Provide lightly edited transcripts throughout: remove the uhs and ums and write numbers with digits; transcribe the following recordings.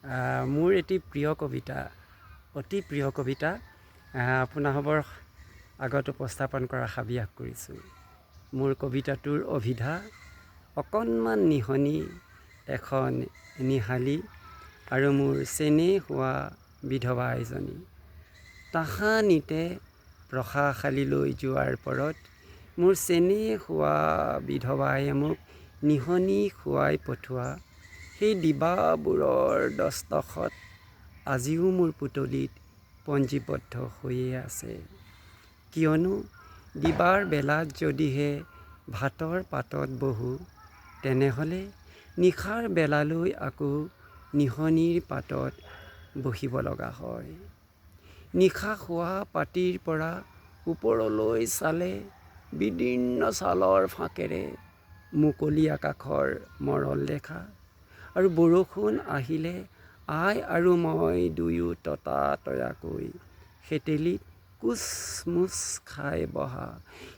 মোৰ এটি প্ৰিয় কবিতা, অতি প্ৰিয় কবিতা আপোনাসৱৰ আগত উপস্থাপন কৰা হাবিয়াস কৰিছোঁ। মোৰ কবিতাটোৰ অভিধা অকণমান নিহনি এখন নিহালি আৰু মোৰ চেনেহ হোৱা বিধৱা এজনী। তাহানিতে প্ৰসাশালীলৈ যোৱাৰ পৰত মোৰ চেনেহ হোৱা বিধৱায়ে মোক নিহনি খুৱাই পঠোৱা সেই দিবাবোৰৰ দস্তখত আজিও মোৰ পুতলিত পঞ্জীবদ্ধ হৈয়ে আছে। কিয়নো দিবাৰ বেলাত যদিহে ভাতৰ পাতত বহো, তেনেহ'লে নিশাৰ বেলালৈ আকৌ নিহনিৰ পাতত বহিব লগা হয়। নিশা শোৱা পাটিৰ পৰা ওপৰলৈ চালে বিদীৰ্ণ ছালৰ ফাঁকেৰে মুকলি আকাশৰ মৰল দেখা, আৰু বৰষুণ আহিলে আই আৰু মই দুয়ো ততাতয়াকৈ সেতেলিত কোচমোচ খাই বহা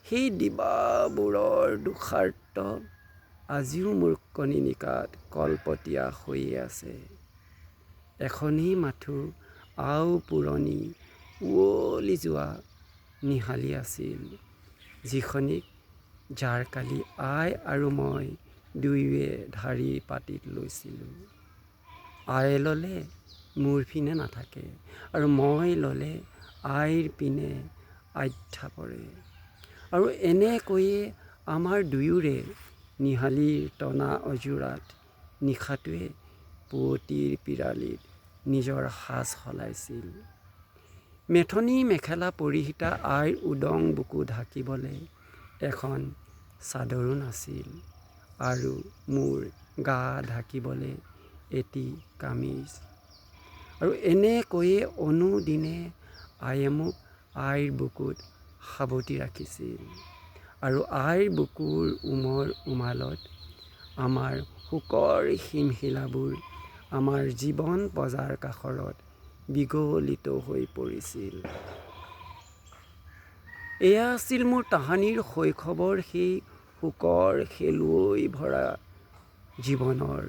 সেই দিবাবোৰৰ দোষাৰ্ত আজিও মোৰ কনিনিকাত কলপতীয়া হৈয়ে আছে। এখনেই মাথো আও পুৰণি উৱলি যোৱা নিহালি আছিল, যিখনিক জাৰকালি আই আৰু মই দুয়োৱে ধাৰি পাতিত লৈছিলোঁ। আয়ে ল'লে মোৰ পিনে নাথাকে, আৰু মই ল'লে আইৰ পিনে আধ্যা পৰে। আৰু এনেকৈয়ে আমাৰ দুয়োৰে নিহালিৰ টনা অজোৰাত নিশাটোৱে পুৱতিৰ পিৰালিত নিজৰ সাজ সলাইছিল। মেথনি মেখেলা পৰিহিতা আইৰ উদং বুকু ঢাকিবলে এখন চাদৰো নাছিল, আৰু মোৰ গা ঢাকিবলে এটি কামিজ। আৰু এনেকৈয়ে অনুদিনে আয়ে মোক আইৰ বুকুত সাৱটি ৰাখিছিল, আৰু আইৰ বুকুৰ উমৰ উমালত আমাৰ শোকৰ হিমশিলাবোৰ আমাৰ জীৱন পজাৰ কাষৰত বিগলিত হৈ পৰিছিল। এয়া আছিল মোৰ তাহানিৰ শৈশৱৰ সেই শোকৰ শেলুৱৈ ভৰা জীৱনৰ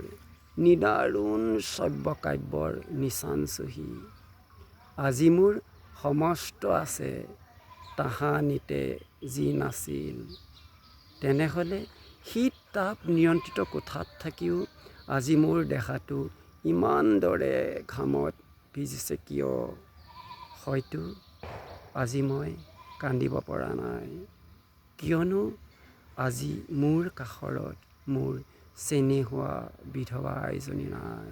নিদাৰুণ শ্ৰব্যকাব্যৰ নিচান চহী। আজি মোৰ সমস্ত আছে, তাহানিতে যি নাছিল। তেনেহ'লে শীত তাপ নিয়ন্ত্ৰিত কোঠাত থাকিও আজি মোৰ দেহাটো ইমান দৰে ঘামত ভিজিছে কিয়? হয়তো আজি মই কান্দিব পৰা নাই, কিয়নো আজি মোৰ কাষৰত মোৰ চেনেহ হোৱা বিধৱা এজনী নাই,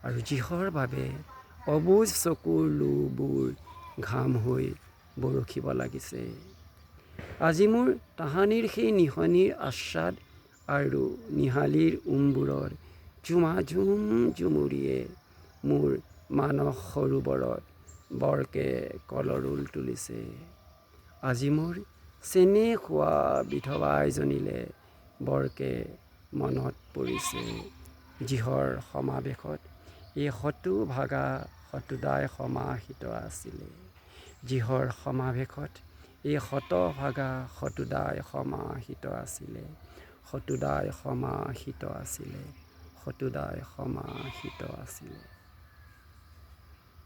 আৰু যিহৰ বাবে অবুজ চকুৰ লোবোৰ ঘাম হৈ বৰষিব লাগিছে। আজি মোৰ তাহানিৰ সেই নিহনিৰ আস্বাদ আৰু নিহালিৰ উমবোৰৰ ঝুমাঝুম ঝুমুৰিয়ে মোৰ মানস সৰোবৰত বৰকে কলৰোল তুলিছে। আজি মোৰ চেনেহ হোৱা বিধৱা এজনীলে বৰকে মনত পৰিছে, যিহৰ সমাৱেশত এই শতো ভাগা শতোদাই সমাহিত আছিলে। যিহৰ সমাৱেশত এই শত ভাগা শতোদাই সমাহিত আছিলে। শতোদাই সমাহিত আছিলে। শতোদাই সমাহিত আছিলে।